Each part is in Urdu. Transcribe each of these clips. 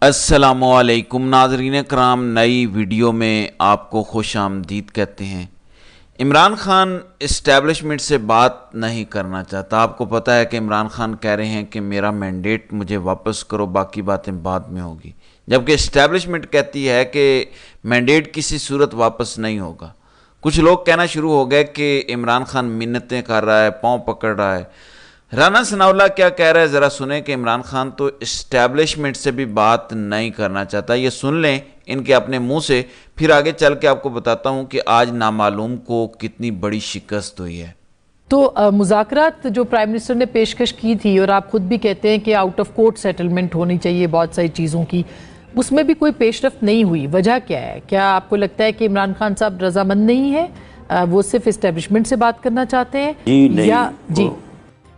السلام علیکم ناظرین کرام، نئی ویڈیو میں آپ کو خوش آمدید کہتے ہیں۔ عمران خان اسٹیبلشمنٹ سے بات نہیں کرنا چاہتا۔ آپ کو پتہ ہے کہ عمران خان کہہ رہے ہیں کہ میرا مینڈیٹ مجھے واپس کرو، باقی باتیں بعد میں ہوگی، جبکہ اسٹیبلشمنٹ کہتی ہے کہ مینڈیٹ کسی صورت واپس نہیں ہوگا۔ کچھ لوگ کہنا شروع ہو گئے کہ عمران خان منتیں کر رہا ہے، پاؤں پکڑ رہا ہے۔ رانا ثناء اللہ کیا کہہ رہا ہے ذرا سنیں کہ عمران خان تو اسٹیبلشمنٹ سے بھی بات نہیں کرنا چاہتا۔ یہ سن لیں ان کے اپنے منہ سے، پھر آگے چل کے آپ کو بتاتا ہوں کہ آج نامعلوم کو کتنی بڑی شکست ہوئی ہے۔ تو مذاکرات جو پرائم منسٹر نے پیشکش کی تھی، اور آپ خود بھی کہتے ہیں کہ آؤٹ آف کورٹ سیٹلمنٹ ہونی چاہیے بہت ساری چیزوں کی، اس میں بھی کوئی پیش رفت نہیں ہوئی۔ وجہ کیا ہے؟ کیا آپ کو لگتا ہے کہ عمران خان صاحب رضامند نہیں ہے، وہ صرف اسٹیبلشمنٹ سے بات کرنا چاہتے ہیں؟ جی نہیں، یا جی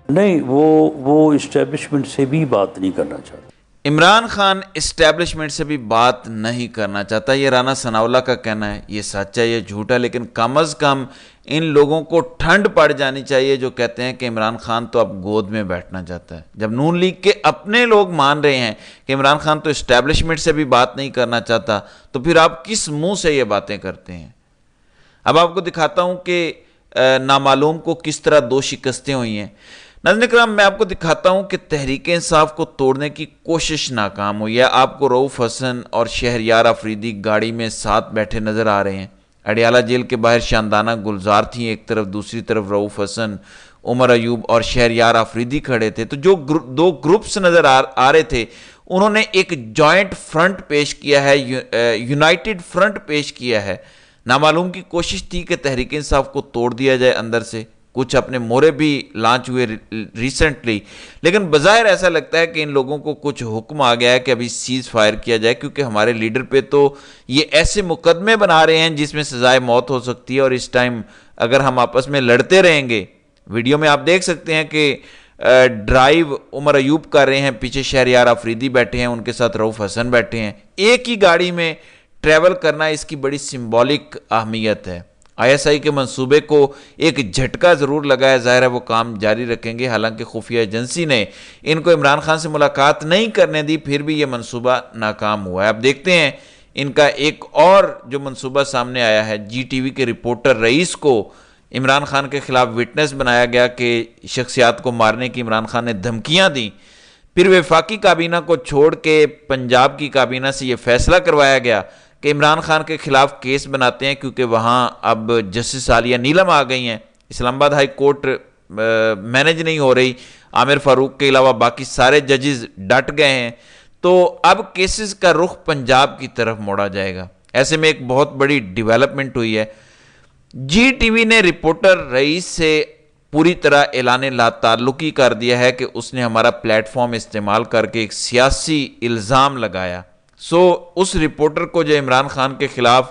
نہیں، وہ اسٹیبلشمنٹ سے بھی بات نہیں کرنا چاہتا۔ عمران خان اسٹیبلشمنٹ سے بھی بات نہیں کرنا چاہتا، یہ رانا ثناء اللہ کا کہنا ہے۔ یہ سچ ہے، یہ جھوٹ ہے، لیکن کم از کم ان لوگوں کو ٹھنڈ پڑ جانی چاہیے جو کہتے ہیں کہ عمران خان تو اب گود میں بیٹھنا چاہتا ہے۔ جب نون لیگ کے اپنے لوگ مان رہے ہیں کہ عمران خان تو اسٹیبلشمنٹ سے بھی بات نہیں کرنا چاہتا، تو پھر آپ کس منہ سے یہ باتیں کرتے ہیں؟ اب آپ کو دکھاتا ہوں کہ نامعلوم کو کس طرح دو شکستیں ہوئی ہیں۔ ناظرین کرام، میں آپ کو دکھاتا ہوں کہ تحریک انصاف کو توڑنے کی کوشش ناکام ہوئی ہے۔ آپ کو رؤوف حسن اور شہریار آفریدی گاڑی میں ساتھ بیٹھے نظر آ رہے ہیں۔ اڈیالہ جیل کے باہر شاندانہ گلزار تھیں ایک طرف، دوسری طرف رؤوف حسن، عمر ایوب اور شہریار آفریدی کھڑے تھے۔ تو جو دو گروپس نظر آ رہے تھے، انہوں نے ایک جوائنٹ فرنٹ پیش کیا ہے، یونائٹڈ فرنٹ پیش کیا ہے۔ نامعلوم کی کوشش تھی کہ تحریک انصاف کو توڑ دیا جائے اندر سے، کچھ اپنے مورے بھی لانچ ہوئے ریسنٹلی، لیکن بظاہر ایسا لگتا ہے کہ ان لوگوں کو کچھ حکم آ گیا ہے کہ ابھی سیز فائر کیا جائے، کیونکہ ہمارے لیڈر پہ تو یہ ایسے مقدمے بنا رہے ہیں جس میں سزائے موت ہو سکتی ہے، اور اس ٹائم اگر ہم آپس میں لڑتے رہیں گے۔ ویڈیو میں آپ دیکھ سکتے ہیں کہ ڈرائیو عمر ایوب کر رہے ہیں، پیچھے شہریار آفریدی بیٹھے ہیں، ان کے ساتھ رؤوف حسن بیٹھے ہیں۔ ایک ہی گاڑی میں ٹریول کرنا، اس کی بڑی سمبولک اہمیت ہے۔ آئی ایس آئی کے منصوبے کو ایک جھٹکا ضرور لگا ہے، ظاہر ہے وہ کام جاری رکھیں گے، حالانکہ خفیہ ایجنسی نے ان کو عمران خان سے ملاقات نہیں کرنے دی، پھر بھی یہ منصوبہ ناکام ہوا ہے۔ اب دیکھتے ہیں ان کا ایک اور جو منصوبہ سامنے آیا ہے۔ جی ٹی وی کے رپورٹر رئیس کو عمران خان کے خلاف وٹنس بنایا گیا کہ شخصیات کو مارنے کی عمران خان نے دھمکیاں دیں، پھر وفاقی کابینہ کو چھوڑ کے پنجاب کی کابینہ سے یہ فیصلہ کروایا گیا کہ عمران خان کے خلاف کیس بناتے ہیں، کیونکہ وہاں اب جسٹس عالیہ نیلم آ گئی ہیں۔ اسلام آباد ہائی کورٹ مینج نہیں ہو رہی، عامر فاروق کے علاوہ باقی سارے ججز ڈٹ گئے ہیں، تو اب کیسز کا رخ پنجاب کی طرف موڑا جائے گا۔ ایسے میں ایک بہت بڑی ڈیولپمنٹ ہوئی ہے۔ جی ٹی وی نے رپورٹر رئیس سے پوری طرح اعلان لا تعلقی کر دیا ہے کہ اس نے ہمارا پلیٹ فارم استعمال کر کے ایک سیاسی الزام لگایا۔ اس رپورٹر کو جو عمران خان کے خلاف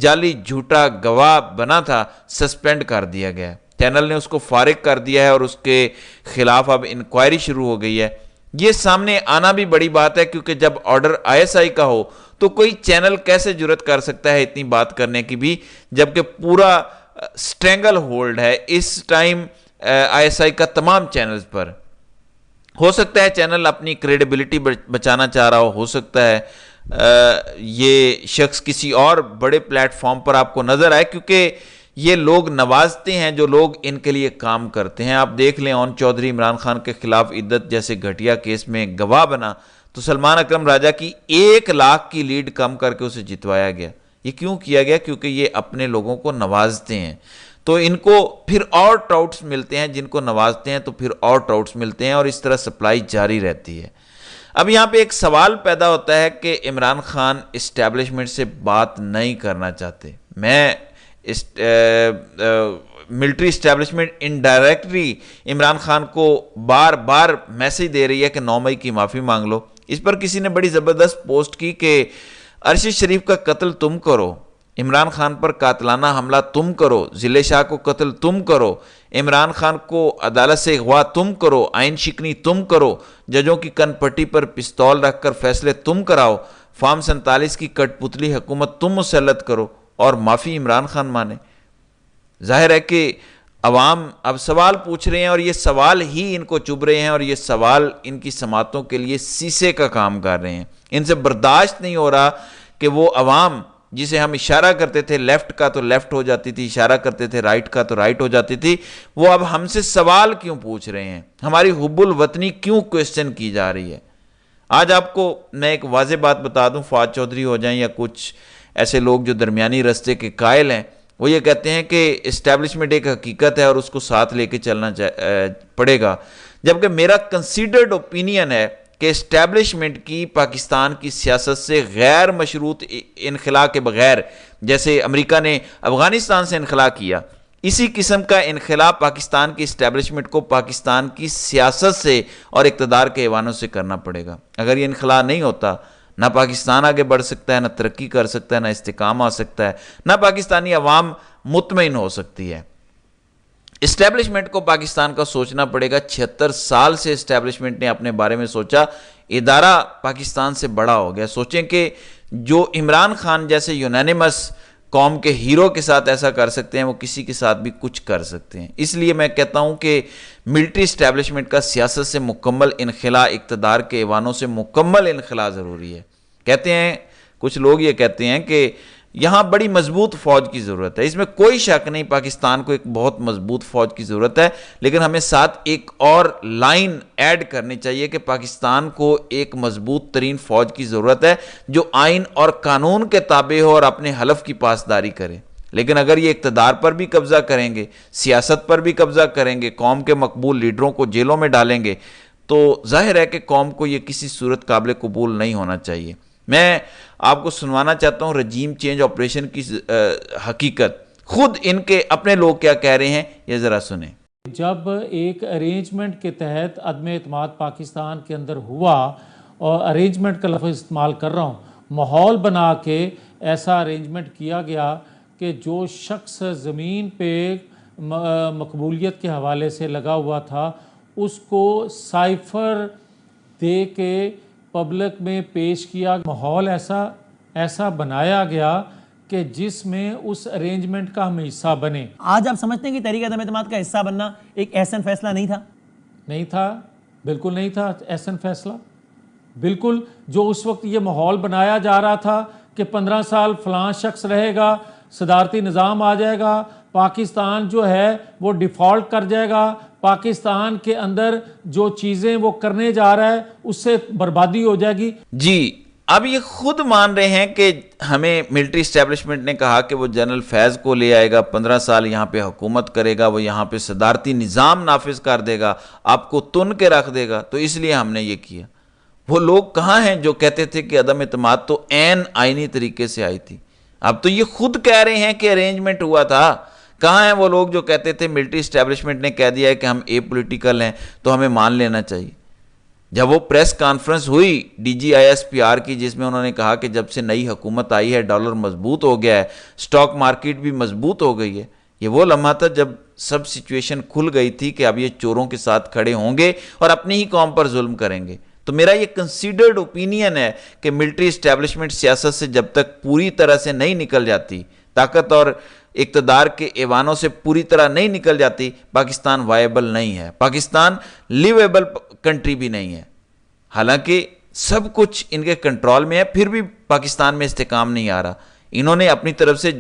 جعلی جھوٹا گواہ بنا تھا، سسپینڈ کر دیا گیا۔ چینل نے اس کو فارغ کر دیا ہے اور اس کے خلاف اب انکوائری شروع ہو گئی ہے۔ یہ سامنے آنا بھی بڑی بات ہے، کیونکہ جب آرڈر آئی ایس آئی کا ہو تو کوئی چینل کیسے جرات کر سکتا ہے اتنی بات کرنے کی بھی، جبکہ پورا سٹرینگل ہولڈ ہے اس ٹائم آئی ایس آئی کا تمام چینلز پر۔ ہو سکتا ہے چینل اپنی کریڈیبلٹی بچانا چاہ رہا ہو سکتا ہے یہ شخص کسی اور بڑے پلیٹ فارم پر آپ کو نظر آئے، کیونکہ یہ لوگ نوازتے ہیں جو لوگ ان کے لیے کام کرتے ہیں۔ آپ دیکھ لیں، اون چودھری عمران خان کے خلاف عدت جیسے گھٹیا کیس میں گواہ بنا تو سلمان اکرم راجہ کی 1 لاکھ کی لیڈ کم کر کے اسے جتوایا گیا۔ یہ کیوں کیا گیا؟ کیونکہ یہ اپنے لوگوں کو نوازتے ہیں، تو ان کو پھر اور ٹراؤٹس ملتے ہیں، جن کو نوازتے ہیں تو پھر اور ٹراؤٹس ملتے ہیں، اور اس طرح سپلائی جاری رہتی ہے۔ اب یہاں پہ ایک سوال پیدا ہوتا ہے کہ عمران خان اسٹیبلشمنٹ سے بات نہیں کرنا چاہتے۔ میں military establishment indirectly Imran Khan کو بار بار میسج دے رہی ہے کہ 9 مئی کی معافی مانگ لو۔ اس پر کسی نے بڑی زبردست پوسٹ کی کہ ارشد شریف کا قتل تم کرو، عمران خان پر قاتلانہ حملہ تم کرو، ضلع شاہ کو قتل تم کرو، عمران خان کو عدالت سے اغوا تم کرو، آئین شکنی تم کرو، ججوں کی کن پٹی پر پستول رکھ کر فیصلے تم کراؤ، فارم 47 کی کٹ پتلی حکومت تم مسلط کرو، اور معافی عمران خان مانے۔ ظاہر ہے کہ عوام اب سوال پوچھ رہے ہیں، اور یہ سوال ہی ان کو چبھ رہے ہیں، اور یہ سوال ان کی سماعتوں کے لیے سیسے کا کام کر رہے ہیں۔ ان سے برداشت نہیں ہو رہا کہ وہ عوام جسے ہم اشارہ کرتے تھے لیفٹ کا تو لیفٹ ہو جاتی تھی، اشارہ کرتے تھے رائٹ کا تو رائٹ ہو جاتی تھی، وہ اب ہم سے سوال کیوں پوچھ رہے ہیں، ہماری حب الوطنی کیوں کویسچن کی جا رہی ہے۔ آج آپ کو میں ایک واضح بات بتا دوں، فواد چودھری ہو جائیں یا کچھ ایسے لوگ جو درمیانی رستے کے قائل ہیں، وہ یہ کہتے ہیں کہ اسٹیبلشمنٹ ایک حقیقت ہے اور اس کو ساتھ لے کے چلنا پڑے گا، جبکہ میرا کنسیڈرڈ اوپینین ہے کہ اسٹیبلشمنٹ کی پاکستان کی سیاست سے غیر مشروط انخلا کے بغیر، جیسے امریکہ نے افغانستان سے انخلا کیا، اسی قسم کا انخلا پاکستان کی اسٹیبلشمنٹ کو پاکستان کی سیاست سے اور اقتدار کے ایوانوں سے کرنا پڑے گا۔ اگر یہ انخلا نہیں ہوتا، نہ پاکستان آگے بڑھ سکتا ہے، نہ ترقی کر سکتا ہے، نہ استحکام آ سکتا ہے، نہ پاکستانی عوام مطمئن ہو سکتی ہے۔ اسٹیبلشمنٹ کو پاکستان کا سوچنا پڑے گا۔ 76 سال سے اسٹیبلشمنٹ نے اپنے بارے میں سوچا، ادارہ پاکستان سے بڑا ہو گیا۔ سوچیں کہ جو عمران خان جیسے یونینیمس قوم کے ہیرو کے ساتھ ایسا کر سکتے ہیں، وہ کسی کے ساتھ بھی کچھ کر سکتے ہیں۔ اس لیے میں کہتا ہوں کہ ملٹری اسٹیبلشمنٹ کا سیاست سے مکمل انخلا، اقتدار کے ایوانوں سے مکمل انخلا ضروری ہے۔ کہتے ہیں کچھ لوگ یہ کہتے ہیں کہ یہاں بڑی مضبوط فوج کی ضرورت ہے، اس میں کوئی شک نہیں، پاکستان کو ایک بہت مضبوط فوج کی ضرورت ہے، لیکن ہمیں ساتھ ایک اور لائن ایڈ کرنی چاہیے کہ پاکستان کو ایک مضبوط ترین فوج کی ضرورت ہے جو آئین اور قانون کے تابع ہو اور اپنے حلف کی پاسداری کرے۔ لیکن اگر یہ اقتدار پر بھی قبضہ کریں گے، سیاست پر بھی قبضہ کریں گے، قوم کے مقبول لیڈروں کو جیلوں میں ڈالیں گے، تو ظاہر ہے کہ قوم کو یہ کسی صورت قابل قبول نہیں ہونا چاہیے۔ میں آپ کو سنوانا چاہتا ہوں رجیم چینج آپریشن کی حقیقت، خود ان کے اپنے لوگ کیا کہہ رہے ہیں، یہ ذرا سنیں۔ جب ایک ارینجمنٹ کے تحت عدم اعتماد پاکستان کے اندر ہوا، اور ارینجمنٹ کا لفظ استعمال کر رہا ہوں، ماحول بنا کے ایسا ارینجمنٹ کیا گیا کہ جو شخص زمین پہ مقبولیت کے حوالے سے لگا ہوا تھا، اس کو سائفر دے کے پبلک میں پیش کیا، ماحول ایسا بنایا گیا کہ جس میں اس ارینجمنٹ کا ہم حصہ بنے۔ آج آپ سمجھتے ہیں کہ تحریک عدم اعتماد کا حصہ بننا ایک احسن فیصلہ نہیں تھا؟ نہیں تھا، بالکل نہیں تھا احسن فیصلہ۔ بالکل جو اس وقت یہ ماحول بنایا جا رہا تھا کہ 15 سال فلاں شخص رہے گا، صدارتی نظام آ جائے گا، پاکستان جو ہے وہ ڈیفالٹ کر جائے گا، پاکستان کے اندر جو چیزیں وہ کرنے جا رہا ہے اس سے بربادی ہو جائے گی۔ جی اب یہ خود مان رہے ہیں کہ ہمیں ملٹری اسٹیبلشمنٹ نے کہا کہ وہ جنرل فیض کو لے آئے گا، 15 سال یہاں پہ حکومت کرے گا، وہ یہاں پہ صدارتی نظام نافذ کر دے گا، آپ کو تن کے رکھ دے گا، تو اس لیے ہم نے یہ کیا۔ وہ لوگ کہاں ہیں جو کہتے تھے کہ عدم اعتماد تو عین آئینی طریقے سے آئی تھی؟ اب تو یہ خود کہہ رہے ہیں کہ ارینجمنٹ ہوا تھا۔ کہاں ہیں وہ لوگ جو کہتے تھے ملٹری اسٹیبلشمنٹ نے کہہ دیا ہے کہ ہم اے پولیٹیکل ہیں تو ہمیں مان لینا چاہیے؟ جب وہ پریس کانفرنس ہوئی D G I S P R کی، جس میں انہوں نے کہا کہ جب سے نئی حکومت آئی ہے ڈالر مضبوط ہو گیا ہے، سٹاک مارکیٹ بھی مضبوط ہو گئی ہے، یہ وہ لمحہ تھا جب سب سچویشن کھل گئی تھی کہ اب یہ چوروں کے ساتھ کھڑے ہوں گے اور اپنی ہی قوم پر ظلم کریں گے۔ تو میرا یہ کنسیڈرڈ اوپینین ہے کہ ملٹری اسٹیبلشمنٹ سیاست سے جب تک پوری طرح سے نہیں نکل جاتی، طاقت اور اقتدار کے ایوانوں سے پوری طرح نہیں نکل جاتی، پاکستان وائبل نہیں ہے، پاکستان لیویبل کنٹری بھی نہیں ہے۔ حالانکہ سب کچھ ان کے کنٹرول میں ہے، پھر بھی پاکستان میں استحکام نہیں آ رہا۔ انہوں نے اپنی طرف سے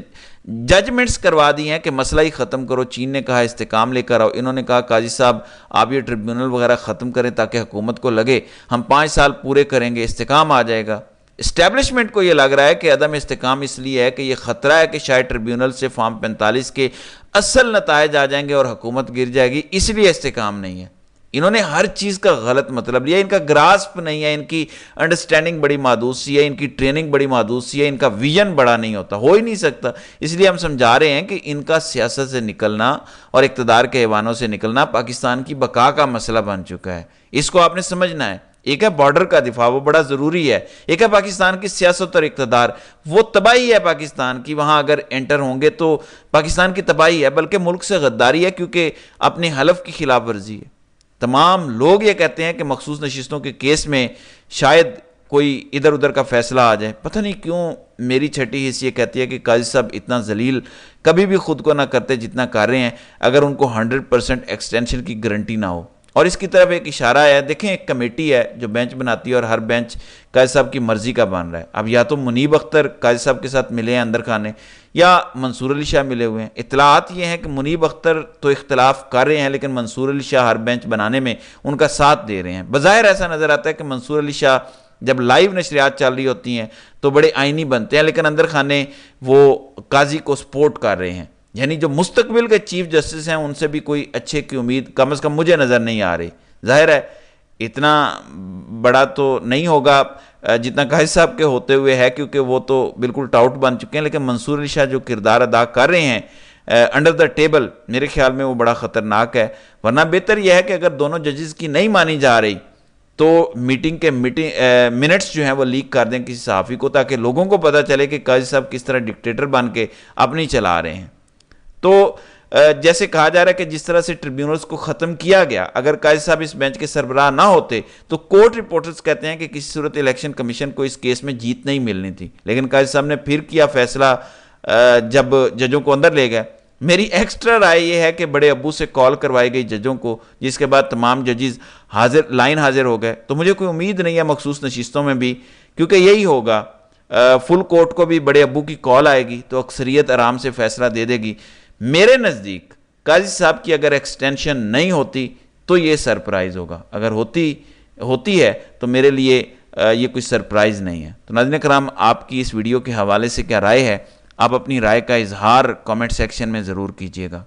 ججمنٹس کروا دی ہیں کہ مسئلہ ہی ختم کرو، چین نے کہا استحکام لے کر آؤ، انہوں نے کہا قاضی صاحب آپ یہ ٹریبیونل وغیرہ ختم کریں تاکہ حکومت کو لگے ہم 5 سال پورے کریں گے، استحکام آ جائے گا۔ اسٹیبلشمنٹ کو یہ لگ رہا ہے کہ عدم استحکام اس لیے ہے کہ یہ خطرہ ہے کہ شاید ٹریبیونل سے فارم 45 کے اصل نتائج آ جائیں گے اور حکومت گر جائے گی، اس لیے استحکام نہیں ہے۔ انہوں نے ہر چیز کا غلط مطلب لیا، ان کا گراسپ نہیں ہے، ان کی انڈرسٹینڈنگ بڑی محدود سی ہے، ان کی ٹریننگ بڑی محدود سی ہے، ان کا ویژن بڑا نہیں ہوتا، ہو ہی نہیں سکتا۔ اس لیے ہم سمجھا رہے ہیں کہ ان کا سیاست سے نکلنا اور اقتدار کے ایوانوں سے نکلنا پاکستان کی بقا کا مسئلہ بن چکا ہے۔ اس کو آپ نے سمجھنا ہے۔ ایک ہے بارڈر کا دفاع، وہ بڑا ضروری ہے، ایک ہے پاکستان کی سیاست اور اقتدار، وہ تباہی ہے پاکستان کی، وہاں اگر انٹر ہوں گے تو پاکستان کی تباہی ہے، بلکہ ملک سے غداری ہے، کیونکہ اپنے حلف کی خلاف ورزی ہے۔ تمام لوگ یہ کہتے ہیں کہ مخصوص نشستوں کے کیس میں شاید کوئی ادھر ادھر کا فیصلہ آ جائے، پتہ نہیں کیوں میری چھٹی حص یہ کہتی ہے کہ قاضی صاحب اتنا ذلیل کبھی بھی خود کو نہ کرتے جتنا کر رہے ہیں، اگر ان کو 100% ایکسٹینشن کی گارنٹی نہ ہو۔ اور اس کی طرف ایک اشارہ ہے. دیکھیں ایک کمیٹی ہے جو بینچ بناتی ہے اور ہر بینچ قاضی صاحب کی مرضی کا بن رہا ہے. اب یا تو منیب اختر قاضی صاحب کے ساتھ ملے ہیں اندر خانے یا منصور علی شاہ ملے ہوئے ہیں. اطلاعات یہ ہیں کہ منیب اختر تو اختلاف کر رہے ہیں لیکن منصور علی شاہ ہر بینچ بنانے میں ان کا ساتھ دے رہے ہیں. بظاہر ایسا نظر آتا ہے کہ منصور علی شاہ جب لائیو نشریات چل رہی ہوتی ہیں تو بڑے آئینی بنتے ہیں لیکن اندر خانے وہ قاضی کو سپورٹ کر رہے ہیں. یعنی جو مستقبل کے چیف جسٹس ہیں ان سے بھی کوئی اچھے کی امید کم از کم مجھے نظر نہیں آ رہی. ظاہر ہے اتنا بڑا تو نہیں ہوگا جتنا قاضی صاحب کے ہوتے ہوئے ہے کیونکہ وہ تو بالکل ٹاؤٹ بن چکے ہیں, لیکن منصور علی شاہ جو کردار ادا کر رہے ہیں انڈر دا ٹیبل میرے خیال میں وہ بڑا خطرناک ہے. ورنہ بہتر یہ ہے کہ اگر دونوں ججز کی نہیں مانی جا رہی تو میٹنگ کے منٹس جو ہیں وہ لیک کر دیں کسی صحافی کو تاکہ لوگوں کو پتہ چلے کہ قاضی صاحب کس طرح ڈکٹیٹر بن کے اپنی چلا رہے ہیں. تو جیسے کہا جا رہا ہے کہ جس طرح سے ٹریبیونلز کو ختم کیا گیا, اگر قاضی صاحب اس بینچ کے سربراہ نہ ہوتے تو کورٹ رپورٹرز کہتے ہیں کہ کسی صورت الیکشن کمیشن کو اس کیس میں جیت نہیں ملنی تھی. لیکن قاضی صاحب نے پھر کیا فیصلہ جب ججوں کو اندر لے گئے. میری ایکسٹرا رائے یہ ہے کہ بڑے ابو سے کال کروائی گئی ججوں کو, جس کے بعد تمام ججز حاضر ہو گئے. تو مجھے کوئی امید نہیں ہے مخصوص نشستوں میں بھی, کیونکہ یہی ہوگا فل کورٹ کو بھی بڑے ابو کی کال آئے گی تو اکثریت آرام سے فیصلہ دے دے گی. میرے نزدیک قاضی صاحب کی اگر ایکسٹینشن نہیں ہوتی تو یہ سرپرائز ہوگا, اگر ہوتی ہے تو میرے لیے یہ کوئی سرپرائز نہیں ہے. تو ناظرین کرام, آپ کی اس ویڈیو کے حوالے سے کیا رائے ہے؟ آپ اپنی رائے کا اظہار کامنٹ سیکشن میں ضرور کیجیے گا.